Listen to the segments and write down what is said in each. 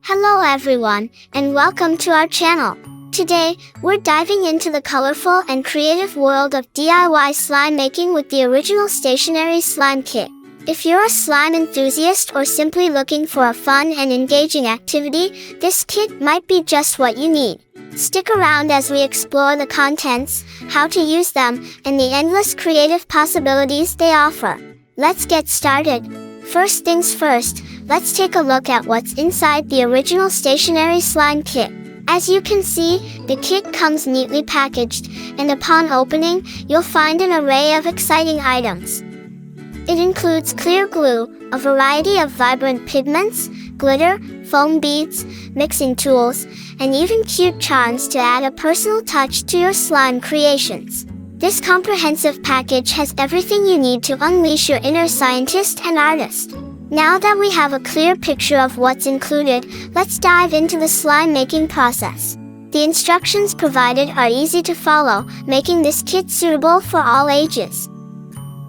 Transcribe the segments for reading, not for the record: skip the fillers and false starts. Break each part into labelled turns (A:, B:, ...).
A: Hello everyone, and welcome to our channel. Today, we're diving into the colorful and creative world of DIY slime making with the original Stationery Slime Kit. If you're a slime enthusiast or simply looking for a fun and engaging activity, this kit might be just what you need. Stick around as we explore the contents, how to use them, and the endless creative possibilities they offer. Let's get started. First things first, let's take a look at what's inside the original Stationery Slime Kit. As you can see, the kit comes neatly packaged, and upon opening, you'll find an array of exciting items. It includes clear glue, a variety of vibrant pigments, glitter, foam beads, mixing tools, and even cute charms to add a personal touch to your slime creations. This comprehensive package has everything you need to unleash your inner scientist and artist. Now that we have a clear picture of what's included, let's dive into the slime making process. The instructions provided are easy to follow, making this kit suitable for all ages.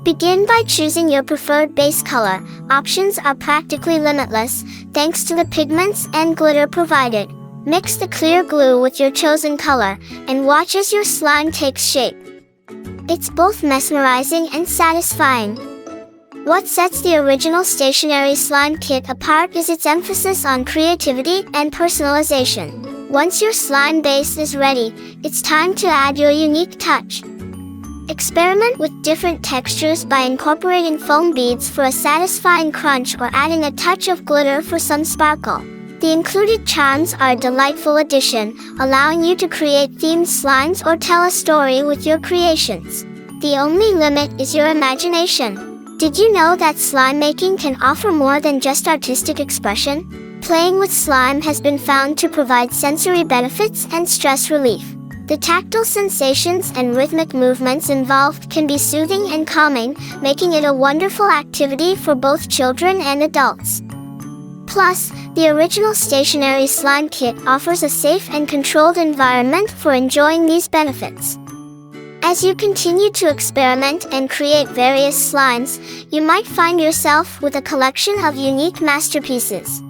A: Begin by choosing your preferred base color. Options are practically limitless, thanks to the pigments and glitter provided. Mix the clear glue with your chosen color, and watch as your slime takes shape. It's both mesmerizing and satisfying. What sets the original Stationery Slime Kit apart is its emphasis on creativity and personalization. Once your slime base is ready, it's time to add your unique touch. Experiment with different textures by incorporating foam beads for a satisfying crunch or adding a touch of glitter for some sparkle. The included charms are a delightful addition, allowing you to create themed slimes or tell a story with your creations. The only limit is your imagination. Did you know that slime making can offer more than just artistic expression? Playing with slime has been found to provide sensory benefits and stress relief. The tactile sensations and rhythmic movements involved can be soothing and calming, making it a wonderful activity for both children and adults. Plus, the original Stationery Slime Kit offers a safe and controlled environment for enjoying these benefits. As you continue to experiment and create various slimes, you might find yourself with a collection of unique masterpieces.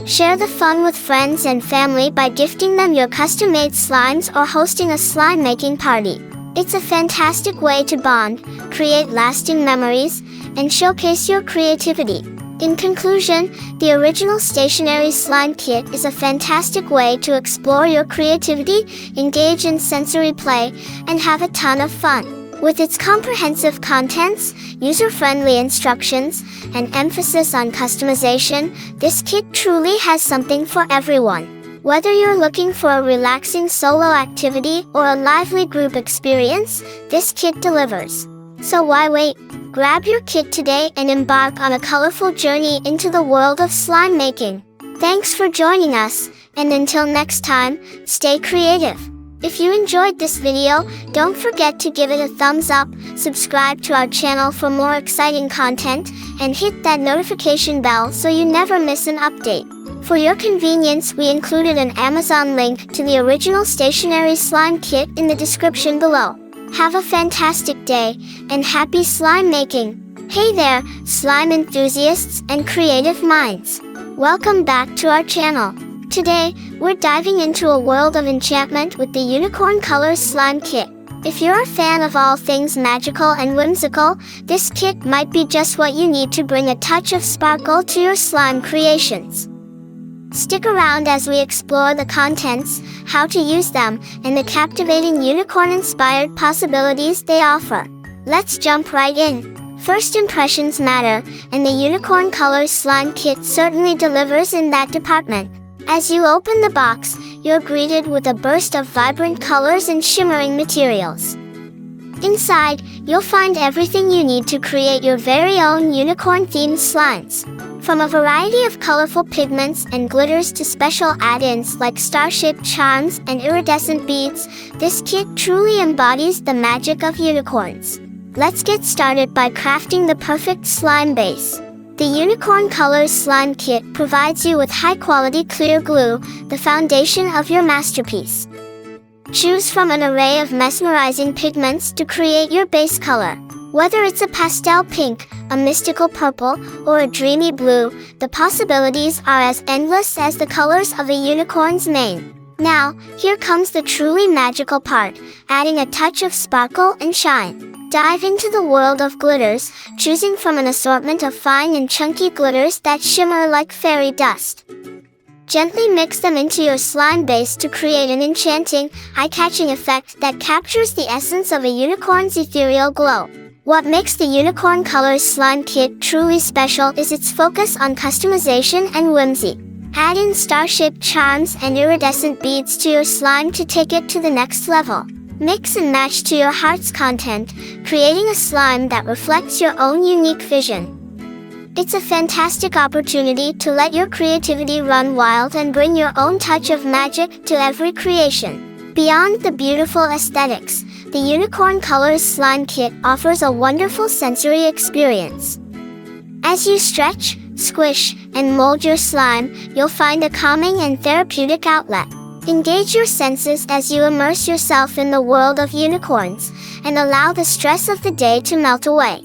A: Share the fun with friends and family by gifting them your custom-made slimes or hosting a slime-making party. It's a fantastic way to bond, create lasting memories, and showcase your creativity. In conclusion, the original Stationery Slime Kit is a fantastic way to explore your creativity, engage in sensory play, and have a ton of fun. With its comprehensive contents, user-friendly instructions, and emphasis on customization, this kit truly has something for everyone. Whether you're looking for a relaxing solo activity or a lively group experience, this kit delivers. So why wait? Grab your kit today and embark on a colorful journey into the world of slime making. Thanks for joining us, and until next time, stay creative. If you enjoyed this video, don't forget to give it a thumbs up, subscribe to our channel for more exciting content, and hit that notification bell so you never miss an update. For your convenience, we included an Amazon link to the original Stationery Slime Kit in the description below. Have a fantastic day, and happy slime making! Hey there, slime enthusiasts and creative minds! Welcome back to our channel. Today, we're diving into a world of enchantment with the Unicorn Colors Slime Kit. If you're a fan of all things magical and whimsical, this kit might be just what you need to bring a touch of sparkle to your slime creations. Stick around as we explore the contents, how to use them, and the captivating unicorn-inspired possibilities they offer. Let's jump right in. First impressions matter, and the Unicorn Colors Slime Kit certainly delivers in that department. As you open the box, you're greeted with a burst of vibrant colors and shimmering materials. Inside, you'll find everything you need to create your very own unicorn-themed slimes. From a variety of colorful pigments and glitters to special add-ins like star-shaped charms and iridescent beads, this kit truly embodies the magic of unicorns. Let's get started by crafting the perfect slime base. The Unicorn Colors Slime Kit provides you with high-quality clear glue, the foundation of your masterpiece. Choose from an array of mesmerizing pigments to create your base color. Whether it's a pastel pink, a mystical purple, or a dreamy blue, the possibilities are as endless as the colors of a unicorn's mane. Now, here comes the truly magical part, adding a touch of sparkle and shine. Dive into the world of glitters, choosing from an assortment of fine and chunky glitters that shimmer like fairy dust. Gently mix them into your slime base to create an enchanting, eye-catching effect that captures the essence of a unicorn's ethereal glow. What makes the Unicorn Colors Slime Kit truly special is its focus on customization and whimsy. Add in star-shaped charms and iridescent beads to your slime to take it to the next level. Mix and match to your heart's content, creating a slime that reflects your own unique vision. It's a fantastic opportunity to let your creativity run wild and bring your own touch of magic to every creation. Beyond the beautiful aesthetics, the Unicorn Colors Slime Kit offers a wonderful sensory experience. As you stretch, squish, and mold your slime, you'll find a calming and therapeutic outlet. Engage your senses as you immerse yourself in the world of unicorns, and allow the stress of the day to melt away.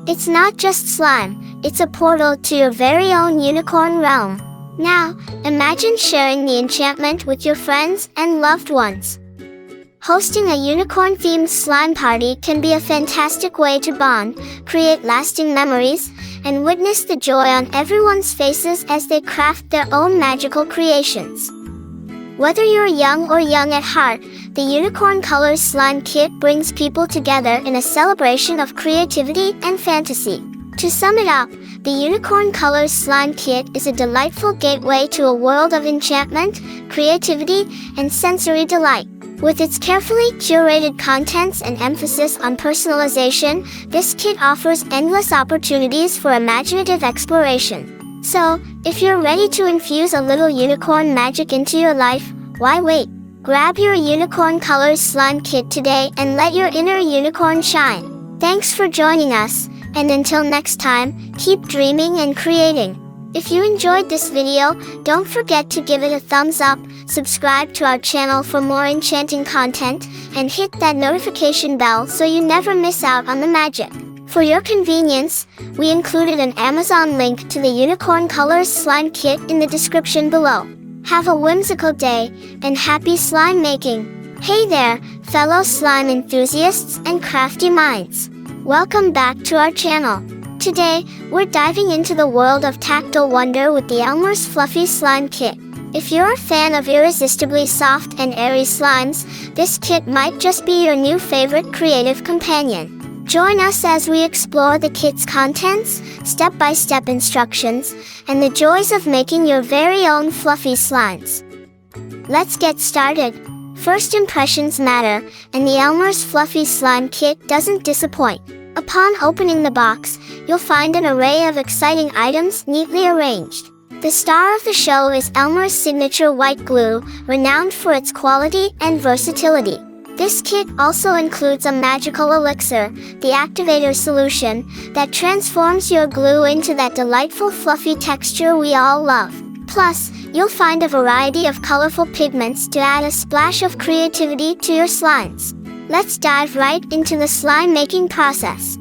A: It's not just slime, it's a portal to your very own unicorn realm. Now, imagine sharing the enchantment with your friends and loved ones. Hosting a unicorn-themed slime party can be a fantastic way to bond, create lasting memories, and witness the joy on everyone's faces as they craft their own magical creations. Whether you're young or young at heart, the Unicorn Colors Slime Kit brings people together in a celebration of creativity and fantasy. To sum it up, the Unicorn Colors Slime Kit is a delightful gateway to a world of enchantment, creativity, and sensory delight. With its carefully curated contents and emphasis on personalization, this kit offers endless opportunities for imaginative exploration. So, if you're ready to infuse a little unicorn magic into your life, why wait? Grab your Unicorn Colors Slime Kit today and let your inner unicorn shine. Thanks for joining us, and until next time, keep dreaming and creating. If you enjoyed this video, don't forget to give it a thumbs up, subscribe to our channel for more enchanting content, and hit that notification bell so you never miss out on the magic. For your convenience, we included an Amazon link to the Unicorn Colors Slime Kit in the description below. Have a whimsical day, and happy slime making! Hey there, fellow slime enthusiasts and crafty minds! Welcome back to our channel. Today, we're diving into the world of tactile wonder with the Elmer's Fluffy Slime Kit. If you're a fan of irresistibly soft and airy slimes, this kit might just be your new favorite creative companion. Join us as we explore the kit's contents, step-by-step instructions, and the joys of making your very own fluffy slimes. Let's get started. First impressions matter, and the Elmer's Fluffy Slime Kit doesn't disappoint. Upon opening the box, you'll find an array of exciting items neatly arranged. The star of the show is Elmer's signature white glue, renowned for its quality and versatility. This kit also includes a magical elixir, the activator solution, that transforms your glue into that delightful fluffy texture we all love. Plus, you'll find a variety of colorful pigments to add a splash of creativity to your slimes. Let's dive right into the slime making process.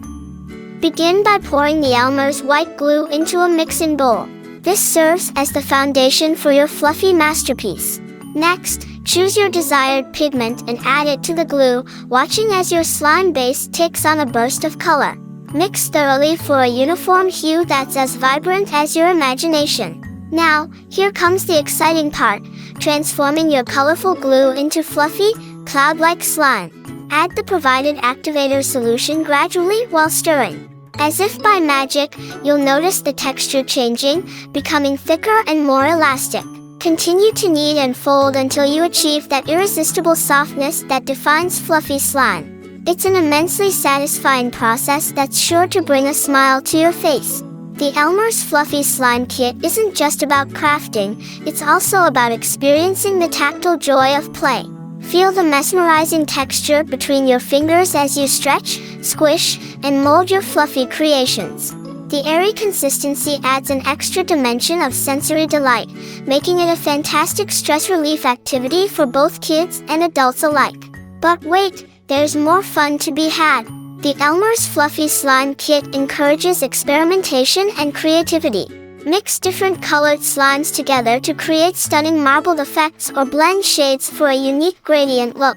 A: Begin by pouring the Elmer's white glue into a mixing bowl. This serves as the foundation for your fluffy masterpiece. Next, choose your desired pigment and add it to the glue, watching as your slime base takes on a burst of color. Mix thoroughly for a uniform hue that's as vibrant as your imagination. Now, here comes the exciting part, transforming your colorful glue into fluffy, cloud-like slime. Add the provided activator solution gradually while stirring. As if by magic, you'll notice the texture changing, becoming thicker and more elastic. Continue to knead and fold until you achieve that irresistible softness that defines fluffy slime. It's an immensely satisfying process that's sure to bring a smile to your face. The Elmer's Fluffy Slime Kit isn't just about crafting, it's also about experiencing the tactile joy of play. Feel the mesmerizing texture between your fingers as you stretch, squish, and mold your fluffy creations. The airy consistency adds an extra dimension of sensory delight, making it a fantastic stress relief activity for both kids and adults alike. But wait, there's more fun to be had. The Elmer's Fluffy Slime Kit encourages experimentation and creativity. Mix different colored slimes together to create stunning marbled effects or blend shades for a unique gradient look.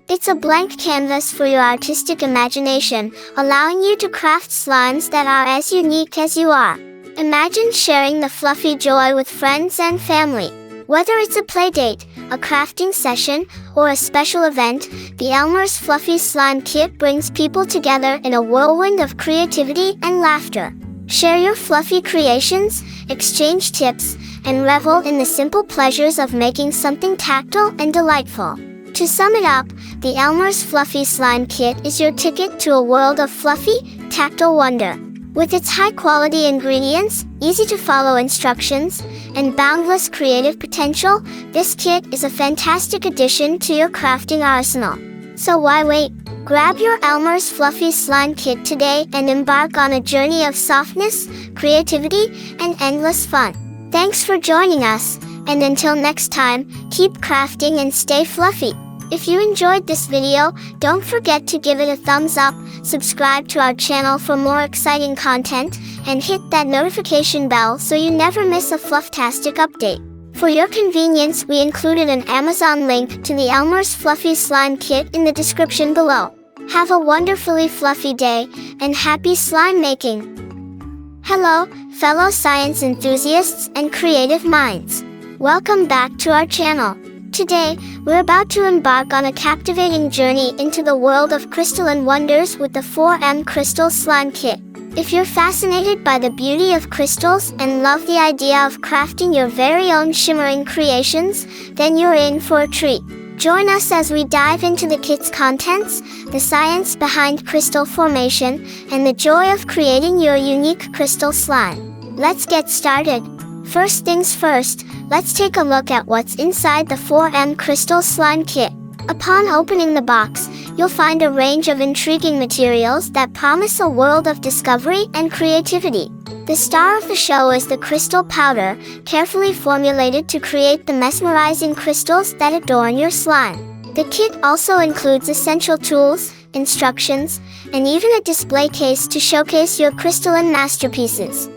A: It's a blank canvas for your artistic imagination, allowing you to craft slimes that are as unique as you are. Imagine sharing the fluffy joy with friends and family. Whether it's a playdate, a crafting session, or a special event, the Elmer's Fluffy Slime Kit brings people together in a whirlwind of creativity and laughter. Share your fluffy creations, exchange tips, and revel in the simple pleasures of making something tactile and delightful. To sum it up, the Elmer's Fluffy Slime Kit is your ticket to a world of fluffy, tactile wonder. With its high-quality ingredients, easy-to-follow instructions, and boundless creative potential, this kit is a fantastic addition to your crafting arsenal. So why wait? Grab your Elmer's Fluffy Slime Kit today and embark on a journey of softness, creativity, and endless fun. Thanks for joining us, and until next time, keep crafting and stay fluffy. If you enjoyed this video, don't forget to give it a thumbs up, subscribe to our channel for more exciting content, and hit that notification bell so you never miss a flufftastic update. For your convenience, we included an Amazon link to the Elmer's Fluffy Slime Kit in the description below. Have a wonderfully fluffy day, and happy slime making! Hello, fellow science enthusiasts and creative minds. Welcome back to our channel. Today, we're about to embark on a captivating journey into the world of crystalline wonders with the 4M Crystal Slime Kit. If you're fascinated by the beauty of crystals and love the idea of crafting your very own shimmering creations, then you're in for a treat. Join us as we dive into the kit's contents, the science behind crystal formation, and the joy of creating your unique crystal slime. Let's get started. First things first, let's take a look at what's inside the 4M Crystal Slime Kit. Upon opening the box, you'll find a range of intriguing materials that promise a world of discovery and creativity. The star of the show is the crystal powder, carefully formulated to create the mesmerizing crystals that adorn your slime. The kit also includes essential tools, instructions, and even a display case to showcase your crystalline masterpieces.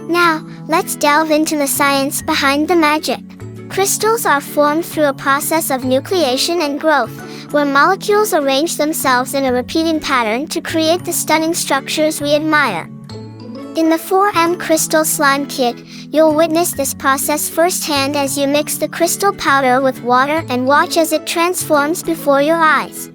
A: Now, let's delve into the science behind the magic. Crystals are formed through a process of nucleation and growth, where molecules arrange themselves in a repeating pattern to create the stunning structures we admire. In the 4M Crystal Slime Kit, you'll witness this process firsthand as you mix the crystal powder with water and watch as it transforms before your eyes.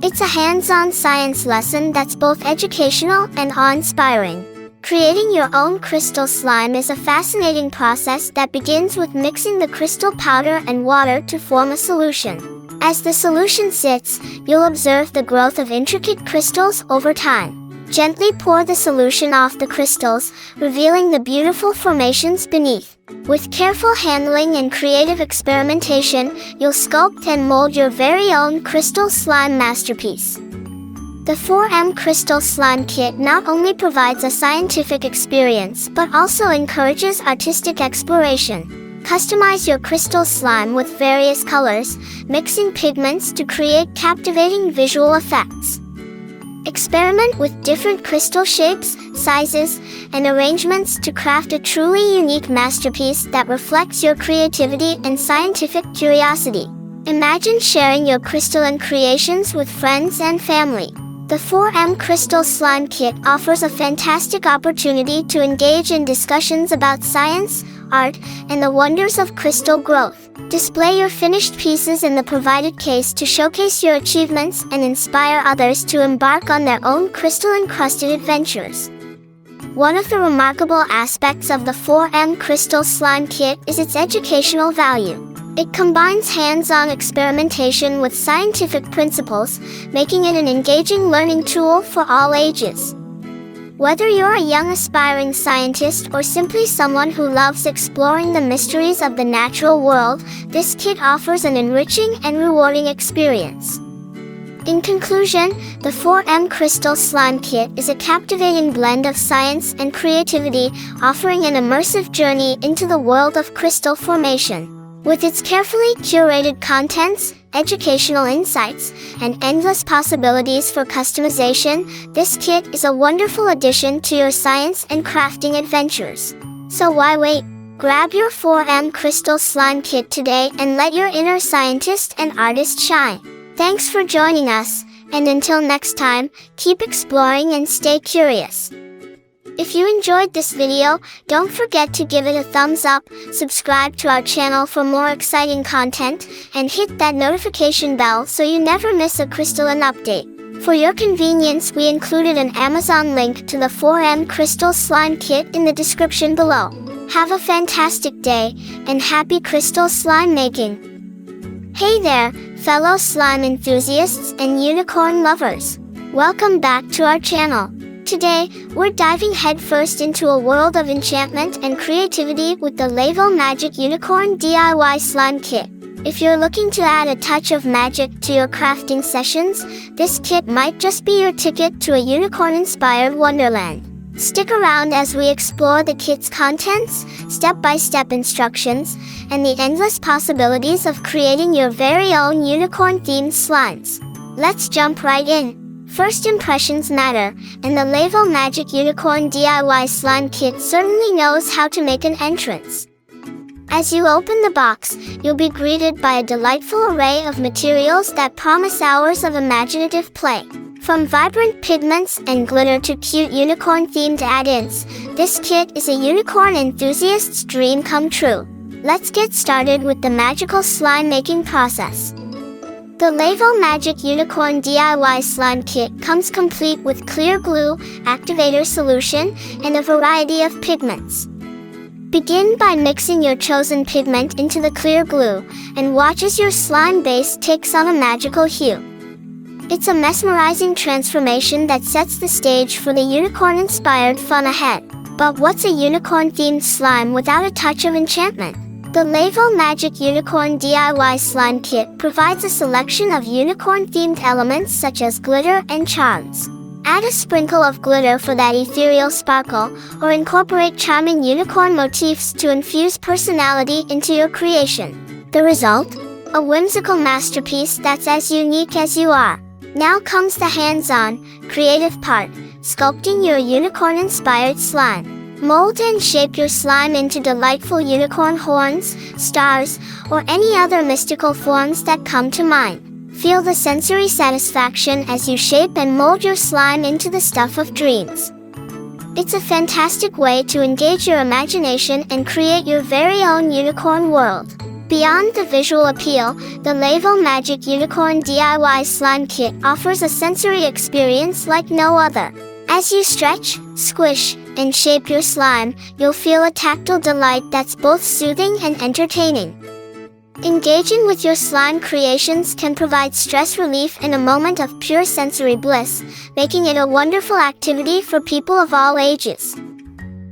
A: It's a hands-on science lesson that's both educational and awe-inspiring. Creating your own crystal slime is a fascinating process that begins with mixing the crystal powder and water to form a solution. As the solution sits, you'll observe the growth of intricate crystals over time. Gently pour the solution off the crystals, revealing the beautiful formations beneath. With careful handling and creative experimentation, you'll sculpt and mold your very own crystal slime masterpiece. The 4M Crystal Slime Kit not only provides a scientific experience but also encourages artistic exploration. Customize your crystal slime with various colors, mixing pigments to create captivating visual effects. Experiment with different crystal shapes, sizes, and arrangements to craft a truly unique masterpiece that reflects your creativity and scientific curiosity. Imagine sharing your crystalline creations with friends and family. The 4M Crystal Slime Kit offers a fantastic opportunity to engage in discussions about science, art, and the wonders of crystal growth. Display your finished pieces in the provided case to showcase your achievements and inspire others to embark on their own crystal-encrusted adventures. One of the remarkable aspects of the 4M Crystal Slime Kit is its educational value. It combines hands-on experimentation with scientific principles, making it an engaging learning tool for all ages. Whether you're a young aspiring scientist or simply someone who loves exploring the mysteries of the natural world, this kit offers an enriching and rewarding experience. In conclusion, the 4M Crystal Slime Kit is a captivating blend of science and creativity, offering an immersive journey into the world of crystal formation. With its carefully curated contents educational insights, and endless possibilities for customization, this kit is a wonderful addition to your science and crafting adventures. So why wait? Grab your 4M Crystal Slime Kit today and let your inner scientist and artist shine. Thanks for joining us, and until next time, keep exploring and stay curious. If you enjoyed this video, don't forget to give it a thumbs up, subscribe to our channel for more exciting content, and hit that notification bell so you never miss a crystalline update. For your convenience, we included an Amazon link to the 4M Crystal Slime Kit in the description below. Have a fantastic day, and happy crystal slime making! Hey there, fellow slime enthusiasts and unicorn lovers! Welcome back to our channel. Today, we're diving headfirst into a world of enchantment and creativity with the Laevo Magic Unicorn DIY Slime Kit. If you're looking to add a touch of magic to your crafting sessions, this kit might just be your ticket to a unicorn-inspired wonderland. Stick around as we explore the kit's contents, step-by-step instructions, and the endless possibilities of creating your very own unicorn-themed slimes. Let's jump right in. First impressions matter, and the Laevo Magic Unicorn DIY Slime Kit certainly knows how to make an entrance. As you open the box, you'll be greeted by a delightful array of materials that promise hours of imaginative play. From vibrant pigments and glitter to cute unicorn-themed add-ins, this kit is a unicorn enthusiast's dream come true. Let's get started with the magical slime making process. The Laevo Magic Unicorn DIY Slime Kit comes complete with clear glue, activator solution, and a variety of pigments. Begin by mixing your chosen pigment into the clear glue, and watch as your slime base takes on a magical hue. It's a mesmerizing transformation that sets the stage for the unicorn-inspired fun ahead. But what's a unicorn-themed slime without a touch of enchantment? The Laevo Magic Unicorn DIY Slime Kit provides a selection of unicorn-themed elements such as glitter and charms. Add a sprinkle of glitter for that ethereal sparkle, or incorporate charming unicorn motifs to infuse personality into your creation. The result? A whimsical masterpiece that's as unique as you are. Now comes the hands-on, creative part, sculpting your unicorn-inspired slime. Mold and shape your slime into delightful unicorn horns, stars, or any other mystical forms that come to mind. Feel the sensory satisfaction as you shape and mold your slime into the stuff of dreams. It's a fantastic way to engage your imagination and create your very own unicorn world. Beyond the visual appeal, the Laevo Magic Unicorn DIY Slime Kit offers a sensory experience like no other. As you stretch, squish, and shape your slime, you'll feel a tactile delight that's both soothing and entertaining. Engaging with your slime creations can provide stress relief and a moment of pure sensory bliss, making it a wonderful activity for people of all ages.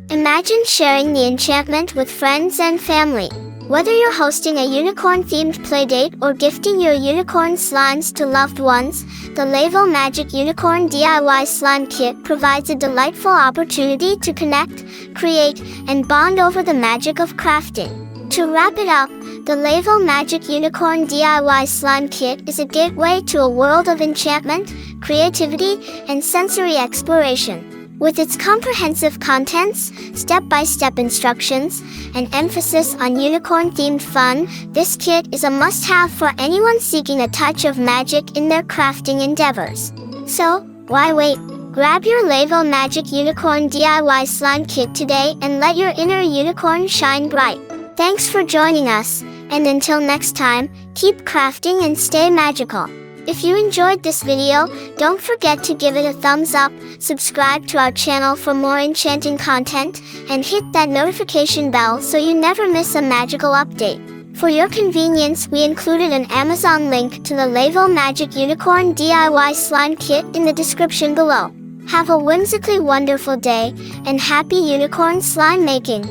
A: Imagine sharing the enchantment with friends and family. Whether you're hosting a unicorn-themed playdate or gifting your unicorn slimes to loved ones, the Laevo Magic Unicorn DIY Slime Kit provides a delightful opportunity to connect, create, and bond over the magic of crafting. To wrap it up, the Laevo Magic Unicorn DIY Slime Kit is a gateway to a world of enchantment, creativity, and sensory exploration. With its comprehensive contents, step-by-step instructions, and emphasis on unicorn-themed fun, this kit is a must-have for anyone seeking a touch of magic in their crafting endeavors. So, why wait? Grab your Laevo Magic Unicorn DIY Slime Kit today and let your inner unicorn shine bright. Thanks for joining us, and until next time, keep crafting and stay magical. If you enjoyed this video, don't forget to give it a thumbs up, subscribe to our channel for more enchanting content, and hit that notification bell so you never miss a magical update. For your convenience, we included an Amazon link to the Laevo Magic Unicorn DIY Slime Kit in the description below. Have a whimsically wonderful day, and happy unicorn slime making!